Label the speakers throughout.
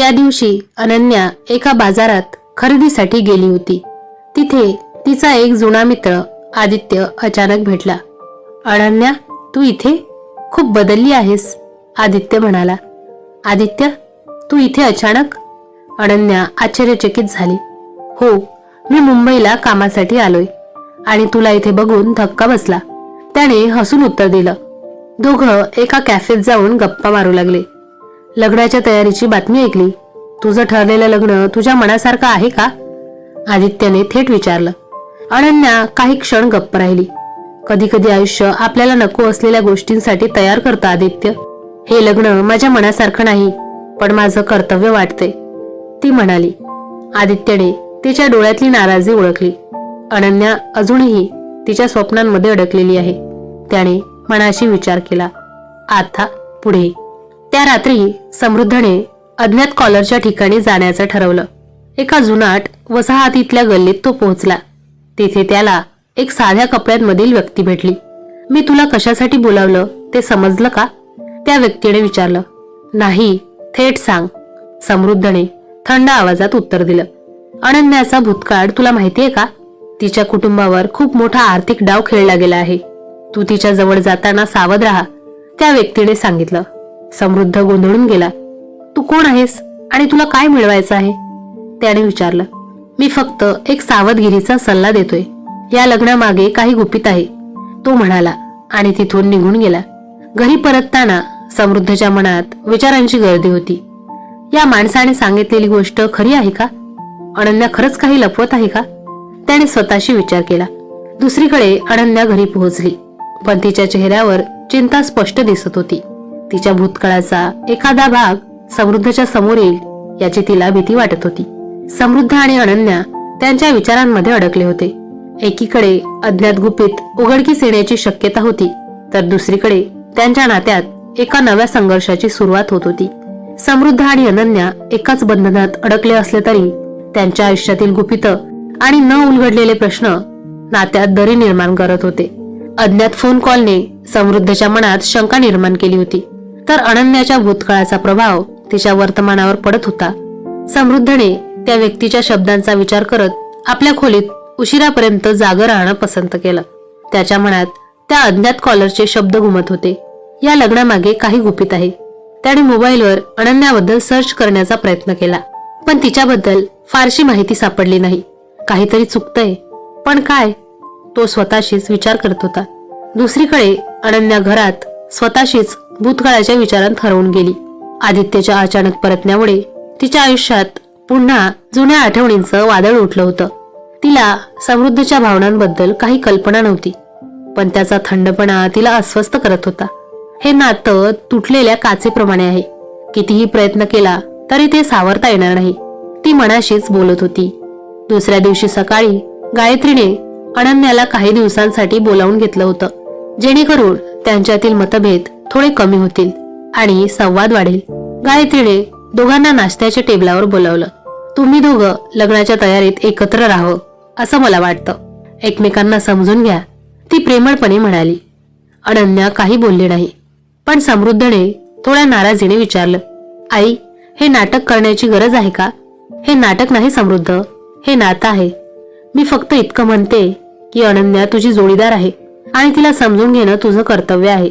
Speaker 1: त्या दिवशी अनन्या एका बाजारात खरेदीसाठी गेली होती. तिथे तिचा एक जुना मित्र आदित्य अचानक भेटला. अनन्या, तू इथे? खूप बदलली आहेस, आदित्य म्हणाला. आदित्य, तू इथे अचानक? अनन्या आश्चर्यचकित झाली. हो, मी मुंबईला कामासाठी आलोय आणि तुला इथे बघून धक्का बसला, त्याने हसून उत्तर दिलं. दोघं एका कॅफेत जाऊन गप्पा मारू लागले. लग्नाच्या तयारीची बातमी ऐकली. तुझं ठरलेलं लग्न तुझ्या मनासारखं आहे का? आदित्यने थेट विचारलं. अनन्या काही क्षण गप्प राहिली. कधी कधी आयुष्य आपल्याला नको असलेल्या गोष्टींसाठी तयार करतं आदित्य. हे लग्न माझ्या मनासारखं नाही, पण माझं कर्तव्य वाटतंय, ती म्हणाली. आदित्यने तिच्या डोळ्यातली नाराजी ओळखली. अनन्या अजूनही तिच्या स्वप्नांमध्ये अडकलेली आहे. त्याने मनाशी विचार केला. आता पुढे. त्या रात्री समृद्धने अज्ञात कॉलरच्या ठिकाणी जाण्याचं ठरवलं. एका जुनाट वसाहतीतल्या गल्लीत तो पोहोचला. तिथे त्याला एक साध्या कपड्यांमधील व्यक्ती भेटली. मी तुला कशासाठी बोलावलं ते समजलं का? त्या व्यक्तीने विचारलं. नाही, थेट सांग, समृद्धने थंड आवाजात उत्तर दिलं. अनन्याचा भूतकाळ तुला माहितीये का? तिच्या कुटुंबावर खूप मोठा आर्थिक डाव खेळला गेला आहे. तू तिच्या जवळ जाताना सावध राहा, त्या व्यक्तीने सांगितलं. समृद्ध गोंधळून गेला. तू कोण आहेस आणि तुला काय मिळवायचं आहे? त्याने विचारलं. मी फक्त एक सावधगिरीचा सल्ला देतोय. या लग्नामागे काही गुपित आहे, तो म्हणाला आणि तिथून निघून गेला. घरी परतताना समृद्धच्या मनात विचारांची गर्दी होती. या माणसाने सांगितलेली गोष्ट खरी आहे का? अनन्या खरंच काही लपवत आहे का? त्याने स्वतःशी विचार केला. दुसरीकडे अनन्या घरी पोहोचली, पण तिच्या चेहऱ्यावर चिंता स्पष्ट दिसत होती. तिच्या भूतकाळाचा एखादा भाग समृद्धच्या समोर येईल याची तिला भीती वाटत होती. समृद्ध आणि अनन्या त्यांच्या विचारांमध्ये अडकले होते. एकीकडे अज्ञात गुपित उघडकीस येण्याची शक्यता होती, तर दुसरीकडे त्यांच्या नात्यात एका नव्या संघर्षाची सुरुवात होत होती. समृद्ध आणि अनन्या एकाच बंधनात अडकले असले तरी त्यांच्या आयुष्यातील गुपित आणि न उलगडलेले प्रश्न नात्यात दरी निर्माण करत होते. अज्ञात फोन कॉलने समृद्धच्या मनात शंका निर्माण केली होती, तर अनन्याच्या भूतकाळाचा प्रभाव तिच्या वर्तमानावर पडत होता. समृद्धने त्या व्यक्तीच्या शब्दांचा विचार करत आपल्या खोलीत उशिरापर्यंत जागं राहणं पसंत केलं. त्याच्या मनात त्या अज्ञात कॉलरचे शब्द घुमत होते. या लग्नामागे काही गुपित आहे. त्याने मोबाईलवर अनन्याबद्दल सर्च करण्याचा प्रयत्न केला, पण तिच्याबद्दल फारशी माहिती सापडली नाही. काहीतरी चुकतंय, पण काय? तो स्वतःशीच विचार करत होता. दुसरीकडे अनन्या घरात स्वतःशीच भूतकाळाच्या विचारांत हरवून गेली. आदित्यच्या अचानक परतण्यामुळे तिच्या आयुष्यात पुन्हा जुन्या आठवणींचं वादळ उठलं होतं. तिला समृद्धच्या भावनांबद्दल काही कल्पना नव्हती, पण त्याचा थंडपणा तिला अस्वस्थ करत होता. हे नातं तुटलेल्या काचेप्रमाणे आहे. कितीही प्रयत्न केला तरी ते सावरता येणार नाही, ती मनाशीच बोलत होती. दुसऱ्या दिवशी सकाळी गायत्रीने अनन्याला काही दिवसांसाठी बोलावून घेतलं होतं, जेणेकरून त्यांच्यातील मतभेद थोडे कमी होतील आणि संवाद वाढेल. गायत्रीने दोघांना नाश्त्याच्या टेबलावर बोलावलं. तुम्ही दोघं लग्नाच्या तयारीत एकत्र राहावं असं मला वाटतं. एकमेकांना समजून घ्या, ती प्रेमळपणे म्हणाली. अनन्या काही बोलली नाही, पण समृद्धने थोड्या नाराजीने विचारलं. आई, हे नाटक करण्याची गरज आहे का? हे नाटक नाही समृद्ध, हे नातं आहे. मी फक्त इतकं म्हणते की अनन्या तुझी जोडीदार आहे आणि तिला समजून घेणं तुझं कर्तव्य आहे,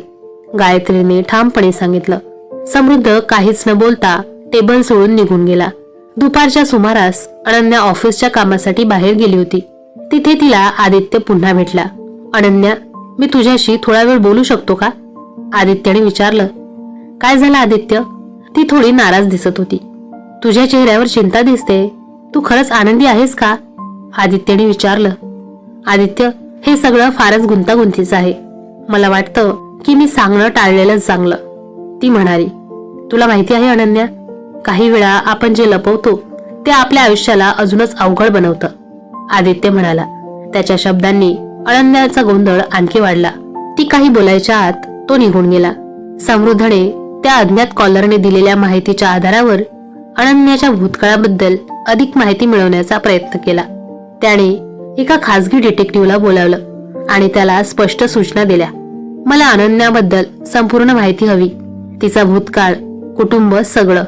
Speaker 1: गायत्रीने ठामपणे सांगितलं. समृद्ध काहीच न बोलता टेबल सोडून निघून गेला. दुपारच्या सुमारास अनन्या ऑफिसच्या कामासाठी बाहेर गेली होती. तिथे तिला आदित्य पुन्हा भेटला. अनन्या, मी तुझ्याशी थोडा वेळ बोलू शकतो का? आदित्यने विचारलं. काय झालं आदित्य? ती थोडी नाराज दिसत होती. तुझ्या चेहऱ्यावर चिंता दिसते, तू खरंच आनंदी आहेस का? आदित्यने विचारलं. आदित्य, हे सगळं फारच गुंतागुंतीचं आहे. मला वाटतं की मी सांगणं टाळलेलंच चांगलं, ती म्हणाली. तुला माहिती आहे अनन्या, काही वेळा आपण जे लपवतो ते आपल्या आयुष्याला अजूनच अवघड बनवतं, आदित्य म्हणाला. त्याच्या शब्दांनी अनन्याचा गोंधळ आणखी वाढला. ती काही बोलायच्या आत तो निघून गेला. समृद्धने त्या अज्ञात कॉलरने दिलेल्या माहितीच्या आधारावर अनन्याच्या भूतकाळाबद्दल अधिक माहिती मिळवण्याचा प्रयत्न केला. त्याने एका खासगी डिटेक्टिव्हला बोलावलं आणि त्याला स्पष्ट सूचना दिल्या. मला अनन्याबद्दल संपूर्ण माहिती हवी, तिचा भूतकाळ, कुटुंब, सगळं.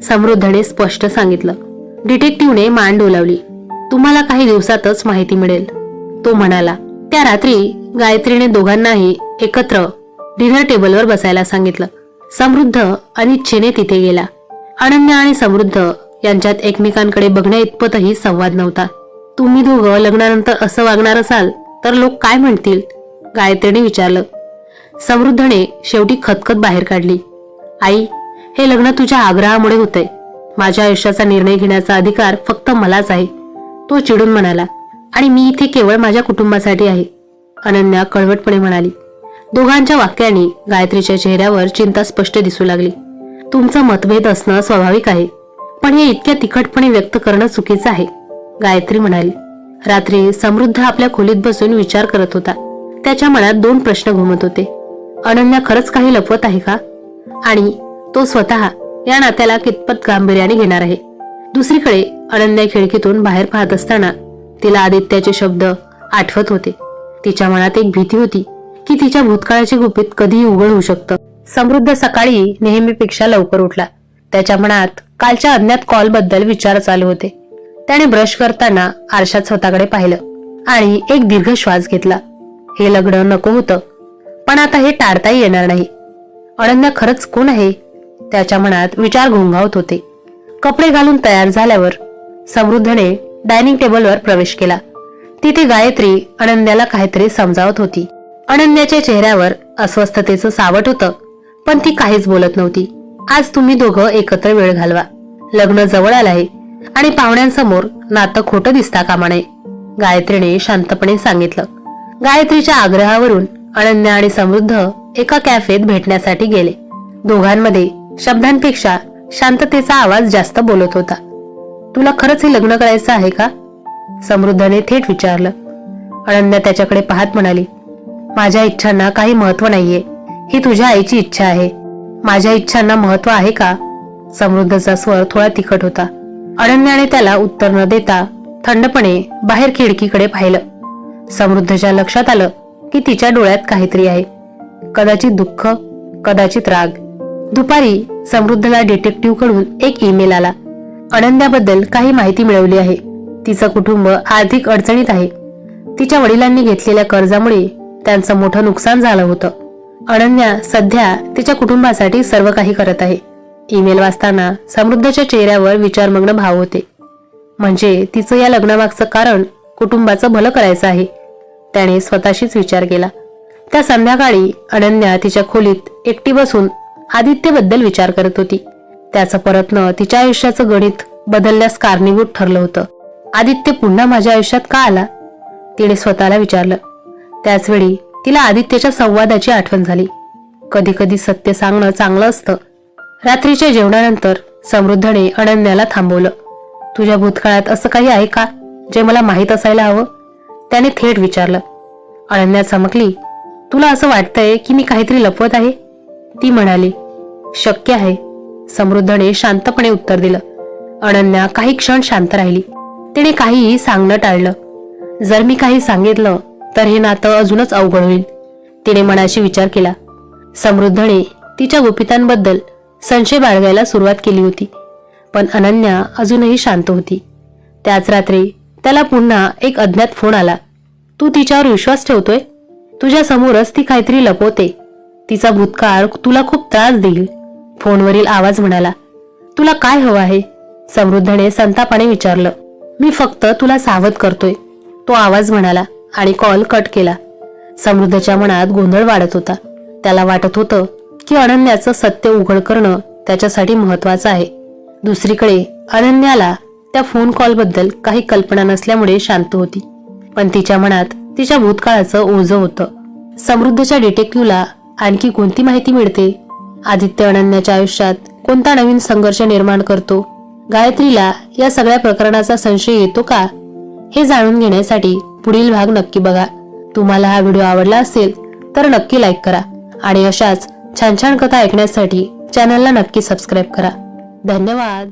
Speaker 1: समृद्धने स्पष्ट सांगितलं. डिटेक्टिव्हने मान डोलावली. तुम्हाला काही दिवसातच माहिती मिळेल, तो म्हणाला. त्या रात्री गायत्रीने दोघांनाही एकत्र डिनर टेबलवर बसायला सांगितलं. समृद्ध अनिच्छेने तिथे गेला. अनन्या आणि समृद्ध यांच्यात एकमेकांकडे बघण्या इतपतही संवाद नव्हता. तुम्ही दोघं लग्नानंतर असं वागणार असाल तर लोक काय म्हणतील, गायत्रीने विचारलं. समृद्धने शेवटी खतखत बाहेर काढली. आई, हे लग्न तुझ्या आग्रहामुळे होतंय. माझ्या आयुष्याचा निर्णय घेण्याचा अधिकार फक्त मलाच आहे, तो चिडून म्हणाला. आणि मी इथे केवळ माझ्या कुटुंबासाठी आहे, अनन्या कळवटपणे म्हणाली. दोघांच्या वाक्याने गायत्रीच्या चेहऱ्यावर चिंता स्पष्ट दिसू लागली. तुमचं मतभेद असणं स्वाभाविक आहे, पण हे इतक्या तिखटपणे व्यक्त करणं चुकीचं आहे, गायत्री म्हणाली. रात्री समृद्ध आपल्या खोलीत बसून विचार करत होता. त्याच्या मनात 2 प्रश्न घुमत होते. अनन्या खरंच काही लपवत आहे का, आणि तो स्वतः या नात्याला कितपत गांभीर्याने घेणार आहे. दुसरीकडे अनन्या खिडकीतून बाहेर पाहत असताना तिला आदित्याचे शब्द आठवत होते. तिच्या मनात एक भीती होती की तिच्या भूतकाळाचे गुपित कधीही उघड होऊ शकतं. समृद्ध सकाळी नेहमीपेक्षा लवकर उठला. त्याच्या मनात कालच्या अज्ञात कॉल बद्दल विचार चालू होते. त्याने ब्रश करताना आरशात स्वतःकडे पाहिलं आणि एक दीर्घ श्वास घेतला. हे लग्न नको होतं, पण आता हे टाळताही येणार नाही. अनन्या खरंच कोण आहे, त्याच्या मनात विचार घोंघावत होते. कपडे घालून तयार झाल्यावर समृद्धने डायनिंग टेबलवर प्रवेश केला. तिथे गायत्री अनन्याला काहीतरी समजावत होती. अनन्याच्या चेहऱ्यावर अस्वस्थतेचं सावट होतं, पण ती काहीच बोलत नव्हती. आज तुम्ही दोघं एकत्र वेळ घालवा. लग्न जवळ आलं आहे आणि पाहुण्यांसमोर नातं खोटं दिसता कामा नये, गायत्रीने शांतपणे सांगितलं. गायत्रीच्या आग्रहावरून अनन्या आणि समृद्ध एका कॅफेत भेटण्यासाठी गेले. दोघांमध्ये शब्दांपेक्षा शांततेचा आवाज जास्त बोलत होता. तुला खरंच हे लग्न करायचं आहे का, समृद्धने थेट विचारलं. अनन्या त्याच्याकडे पाहत म्हणाली. माझ्या इच्छांना काही महत्व नाहीये, ही तुझ्या आईची इच्छा आहे. माझ्या इच्छांना महत्व आहे का, समृद्धचा स्वर थोडा तिखट होता. अनन्याने त्याला उत्तर न देता थंडपणे बाहेर खिडकीकडे पाहिलं. समृद्धच्या लक्षात आलं की तिच्या डोळ्यात काहीतरी आहे, कदाचित दुःख, कदाचित राग. दुपारी समृद्धला डिटेक्टिव्ह कडून एक ईमेल आला. अनन्याबद्दल काही माहिती मिळवली आहे. तिचं कुटुंब आर्थिक अडचणीत आहे. तिच्या वडिलांनी घेतलेल्या कर्जामुळे त्यांचं मोठं नुकसान झालं होतं. अनन्या सध्या तिच्या कुटुंबासाठी सर्व काही करत आहे. ईमेल वाचताना समृद्धच्या चेहऱ्यावर विचारमग्न भाव होते. म्हणजे तिचं या लग्नामागचं कारण कुटुंबाचं भलं करायचं आहे, त्याने स्वतःशीच विचार केला. त्या संध्याकाळी अनन्या तिच्या खोलीत एकटी बसून आदित्यबद्दल विचार करत होती. त्याचं परतणं तिच्या आयुष्याचं गणित बदलण्यास कारणीभूत ठरलं होतं. आदित्य पुन्हा माझ्या आयुष्यात का आला, तिने स्वतःला विचारलं. त्याचवेळी तिला आदित्यच्या संवादाची आठवण झाली. कधी कधी सत्य सांगणं चांगलं असतं. रात्रीच्या जेवणानंतर समृद्धने अनन्याला थांबवलं. तुझ्या भूतकाळात असं काही आहे का जे मला माहीत असायला हवं, त्याने थेट विचारलं. अनन्या चमकली. तुला असं वाटतंय की मी काहीतरी लपवत आहे, ती म्हणाली. शक्य आहे, समृद्धने शांतपणे उत्तर दिलं. अनन्या काही क्षण शांत राहिली. तिने काहीही सांगणं टाळलं. जर मी काही सांगितलं तर हे नातं अजूनच अवघड होईल, तिने मनाशी विचार केला. समृद्धने तिच्या गुपितांबद्दल संशय बाळगायला सुरुवात केली होती, पण अनन्या अजूनही शांत होती. त्याच रात्री त्याला पुन्हा एक अज्ञात फोन आला. तू तिच्यावर विश्वास ठेवतोय, तुझ्या समोरच ती काहीतरी लपवते. तिचा भूतकाळ तुला खूप त्रास देईल, फोनवरील आवाज म्हणाला. तुला काय हवं आहे, समृद्धने संतापाने विचारलं. मी फक्त तुला सावध करतोय, तो आवाज म्हणाला आणि कॉल कट केला. समृद्धच्या मनात गोंधळ वाढत होता. त्याला वाटत होतं की अनन्याचं सत्य उघड करणं त्याच्यासाठी महत्वाचं आहे. दुसरीकडे अनन्याला त्या फोन कॉलबद्दल काही कल्पना नसल्यामुळे शांत होती, पण तिच्या मनात तिच्या भूतकाळाचं ओझं होतं. समृद्धच्या डिटेक्टिव्हला आणखी कोणती माहिती मिळते, आदित्य अनन्याच्या आयुष्यात कोणता नवीन संघर्ष निर्माण करतो, गायत्रीला या सगळ्या प्रकरणाचा संशय येतो का, हे जाणून घेण्यासाठी पुढील भाग नक्की बघा. तुम्हाला हा व्हिडिओ आवडला असेल तर नक्की लाईक करा आणि अशाच छान छान कथा ऐकण्यासाठी चॅनलला नक्की सबस्क्राईब करा. धन्यवाद.